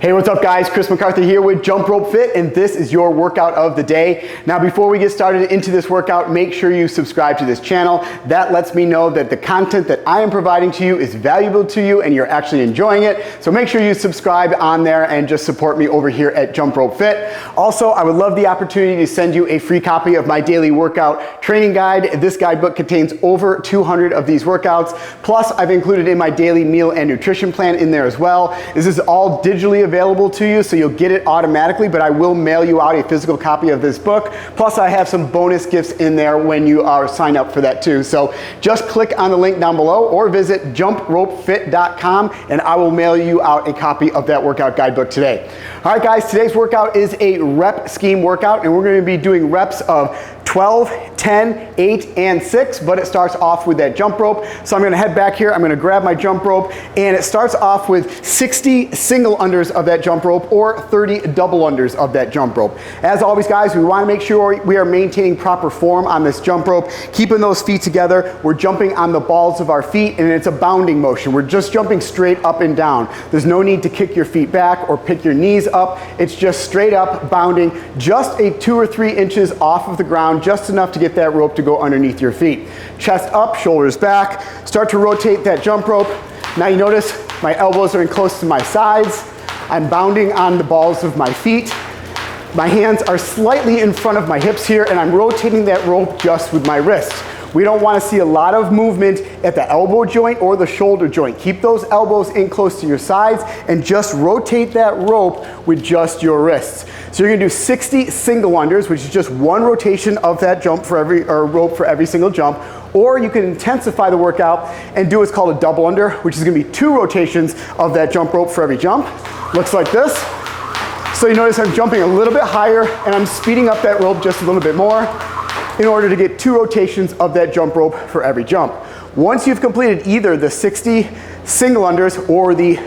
Hey, what's up guys? Chris McCarthy here with Jump Rope Fit, and this is your workout of the day. Now before we get started into this workout, make sure you subscribe to this channel. That lets me know that the content that I am providing to you is valuable to you and you're actually enjoying it. So make sure you subscribe on there and just support me over here at Jump Rope Fit. Also, I would love the opportunity to send you a free copy of my daily workout training guide. This guidebook contains over 200 of these workouts. Plus, I've included in my daily meal and nutrition plan in there as well. This is all digitally available to you, so you'll get it automatically, but I will mail you out a physical copy of this book. Plus, I have some bonus gifts in there when you are signed up for that too. So just click on the link down below or visit jumpropefit.com and I will mail you out a copy of that workout guidebook today. All right guys, today's workout is a rep scheme workout, and we're going to be doing reps of 12, 10, 8, and 6, but it starts off with that jump rope. So I'm gonna head back here, I'm gonna grab my jump rope, and it starts off with 60 single unders of that jump rope or 30 double unders of that jump rope. As always guys, we wanna make sure we are maintaining proper form on this jump rope, keeping those feet together. We're jumping on the balls of our feet, and it's a bounding motion. We're just jumping straight up and down. There's no need to kick your feet back or pick your knees up. It's just straight up bounding, just a 2 or 3 inches off of the ground, just enough to get that rope to go underneath your feet. Chest up, shoulders back. Start to rotate that jump rope. Now you notice my elbows are in close to my sides. I'm bounding on the balls of my feet. My hands are slightly in front of my hips here, and I'm rotating that rope just with my wrists. We don't want to see a lot of movement at the elbow joint or the shoulder joint. Keep those elbows in close to your sides and just rotate that rope with just your wrists. So you're gonna do 60 single unders, which is just one rotation of that jump for every, or rope for every single jump. Or you can intensify the workout and do what's called a double under, which is gonna be 2 rotations of that jump rope for every jump. Looks like this. So you notice I'm jumping a little bit higher and I'm speeding up that rope just a little bit more in order to get 2 rotations of that jump rope for every jump. Once you've completed either the 60 single unders or the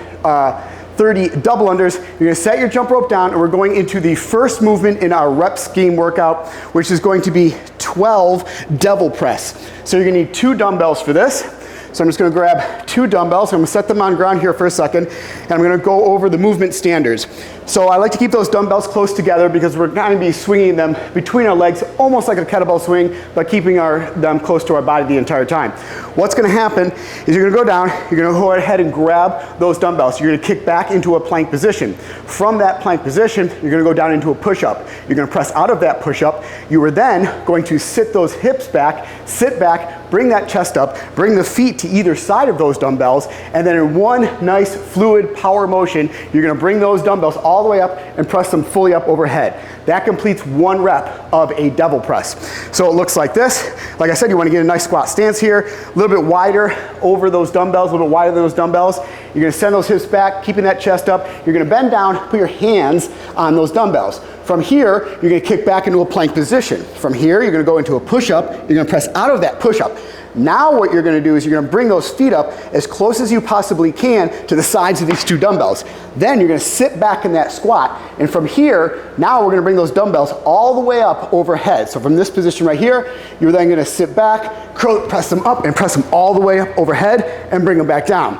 30 double unders, you're gonna set your jump rope down, and we're going into the first movement in our rep scheme workout, which is going to be 12 devil press. So you're gonna need 2 dumbbells for this. So I'm just gonna grab 2 dumbbells. I'm gonna set them on ground here for a second, and I'm gonna go over the movement standards. So I like to keep those dumbbells close together because we're gonna be swinging them between our legs, almost like a kettlebell swing, but keeping them close to our body the entire time. What's gonna happen is you're gonna go down, you're gonna go ahead and grab those dumbbells. You're gonna kick back into a plank position. From that plank position, you're gonna go down into a push-up. You're gonna press out of that push-up. You are then going to sit those hips back, sit back, bring that chest up, bring the feet to either side of those dumbbells, and then in one nice fluid power motion, you're gonna bring those dumbbells all the way up and press them fully up overhead. That completes 1 rep of a devil press. So it looks like this. Like I said, you wanna get a nice squat stance here, a little bit wider over those dumbbells, a little bit wider than those dumbbells. You're gonna send those hips back, keeping that chest up. You're gonna bend down, put your hands on those dumbbells. From here, you're gonna kick back into a plank position. From here, you're gonna go into a push-up. You're gonna press out of that push-up. Now what you're gonna do is you're gonna bring those feet up as close as you possibly can to the sides of these 2 dumbbells. Then you're gonna sit back in that squat, and from here, now we're gonna bring those dumbbells all the way up overhead. So from this position right here, you're then gonna sit back, press them up, and press them all the way up overhead, and bring them back down.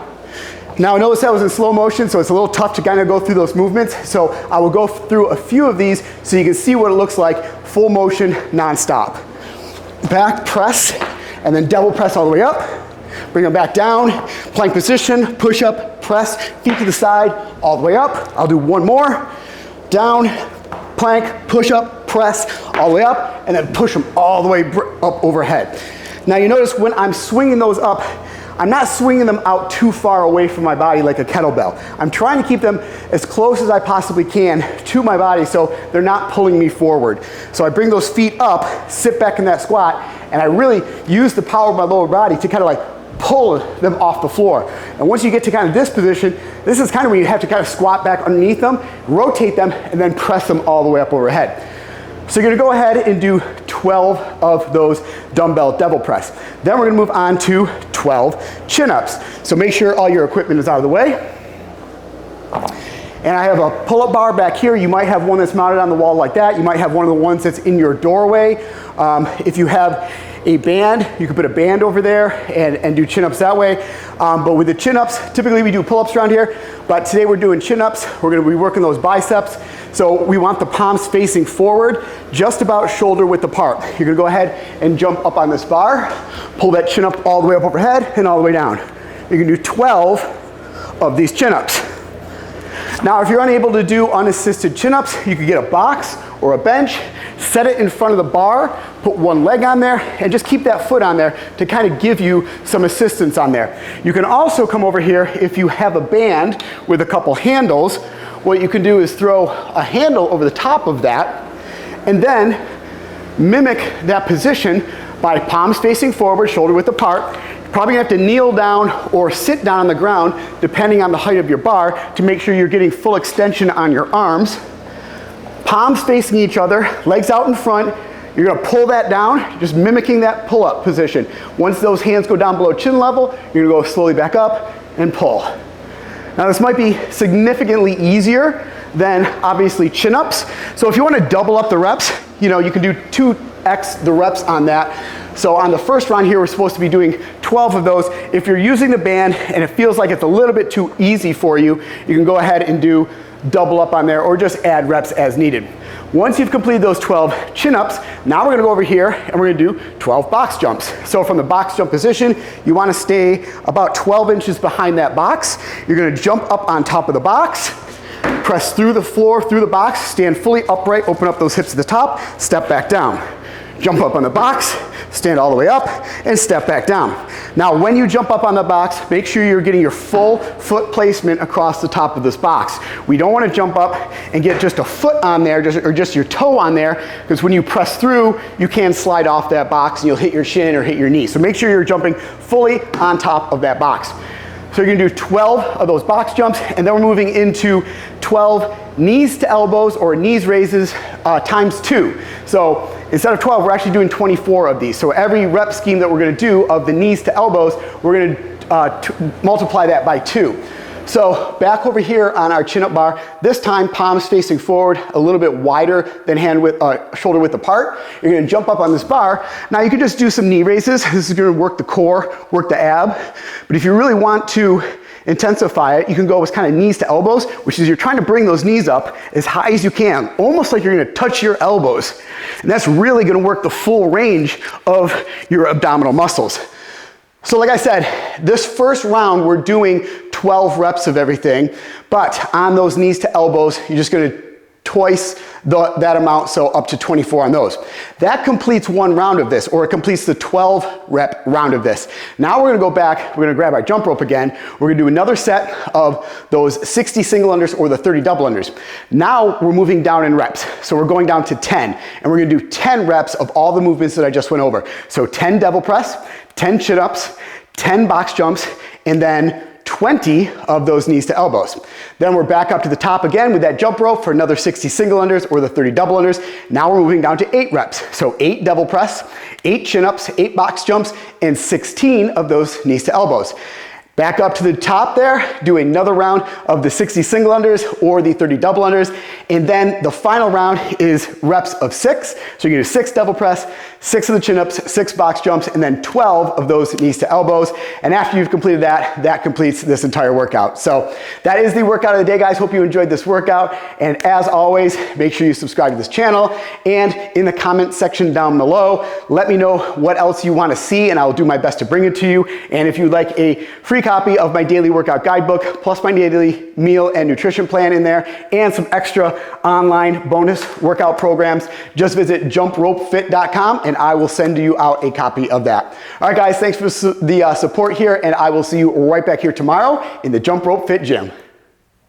Now notice that was in slow motion, so it's a little tough to kind of go through those movements. So I will go through a few of these so you can see what it looks like, full motion, non-stop. Back press, and then double press all the way up. Bring them back down, plank position, push up, press, feet to the side, all the way up. I'll do 1 more. Down, plank, push up, press, all the way up, and then push them all the way up overhead. Now you notice when I'm swinging those up, I'm not swinging them out too far away from my body like a kettlebell. I'm trying to keep them as close as I possibly can to my body so they're not pulling me forward. So I bring those feet up, sit back in that squat, and I really use the power of my lower body to kind of like pull them off the floor. And once you get to kind of this position, this is kind of where you have to kind of squat back underneath them, rotate them, and then press them all the way up overhead. So you're gonna go ahead and do 12 of those dumbbell devil press. Then we're gonna move on to 12 chin-ups. So make sure all your equipment is out of the way. And I have a pull-up bar back here. You might have one that's mounted on the wall like that. You might have one of the ones that's in your doorway. If you have a band, you can put a band over there and do chin-ups that way. But with the chin-ups, typically we do pull-ups around here, but today we're doing chin-ups. We're gonna be working those biceps. So we want the palms facing forward, just about shoulder width apart. You're gonna go ahead and jump up on this bar, pull that chin up all the way up overhead and all the way down. You can do 12 of these chin-ups. Now, if you're unable to do unassisted chin-ups, you could get a box or a bench, set it in front of the bar, put one leg on there, and just keep that foot on there to kind of give you some assistance on there. You can also come over here if you have a band with a couple handles. What you can do is throw a handle over the top of that, and then mimic that position by palms facing forward, shoulder width apart. Probably gonna have to kneel down or sit down on the ground, depending on the height of your bar, to make sure you're getting full extension on your arms. Palms facing each other, legs out in front. You're gonna pull that down, just mimicking that pull-up position. Once those hands go down below chin level, you're gonna go slowly back up and pull. Now this might be significantly easier than obviously chin-ups. So if you wanna double up the reps, you can do 2x the reps on that. So on the first round here, we're supposed to be doing 12 of those. If you're using the band and it feels like it's a little bit too easy for you, you can go ahead and do double up on there or just add reps as needed. Once you've completed those 12 chin-ups, now we're gonna go over here and we're gonna do 12 box jumps. So from the box jump position, you wanna stay about 12 inches behind that box. You're gonna jump up on top of the box, press through the floor, through the box, stand fully upright, open up those hips at the top, step back down. Jump up on the box, stand all the way up, and step back down. Now, when you jump up on the box, make sure you're getting your full foot placement across the top of this box. We don't want to jump up and get just a foot on there, or just your toe on there, because when you press through, you can slide off that box and you'll hit your shin or hit your knee. So make sure you're jumping fully on top of that box. So you're gonna do 12 of those box jumps, and then we're moving into 12 knees to elbows or knees raises times 2. So instead of 12, we're actually doing 24 of these. So every rep scheme that we're gonna do of the knees to elbows, we're gonna multiply that by 2. So back over here on our chin-up bar, this time palms facing forward, a little bit wider than shoulder width apart. You're gonna jump up on this bar. Now you can just do some knee raises. This is gonna work the core, work the ab. But if you really want to intensify it, you can go with kind of knees to elbows, which is you're trying to bring those knees up as high as you can, almost like you're gonna touch your elbows. And that's really gonna work the full range of your abdominal muscles. So like I said, this first round we're doing 12 reps of everything, but on those knees to elbows, you're just gonna twice that amount, so up to 24 on those. That completes one round of this, or it completes the 12 rep round of this. Now we're gonna go back, we're gonna grab our jump rope again, we're gonna do another set of those 60 single unders or the 30 double unders. Now we're moving down in reps, so we're going down to 10, and we're gonna do 10 reps of all the movements that I just went over. So 10 devil press, 10 chin-ups, 10 box jumps, and then 20 of those knees to elbows. Then we're back up to the top again with that jump rope for another 60 single unders or the 30 double unders. Now we're moving down to 8 reps. So 8 devil press, 8 chin-ups, 8 box jumps, and 16 of those knees to elbows. Back up to the top there, do another round of the 60 single unders or the 30 double unders. And then the final round is reps of 6. So you're gonna do 6 double press, 6 of the chin-ups, 6 box jumps, and then 12 of those knees to elbows. And after you've completed that, that completes this entire workout. So that is the workout of the day, guys. Hope you enjoyed this workout. And as always, make sure you subscribe to this channel. And in the comment section down below, let me know what else you wanna see, and I'll do my best to bring it to you. And if you'd like a free copy of my daily workout guidebook, plus my daily meal and nutrition plan in there, and some extra online bonus workout programs, just visit jumpropefit.com and I will send you out a copy of that. All right, guys, thanks for the support here, and I will see you right back here tomorrow in the Jump Rope Fit Gym.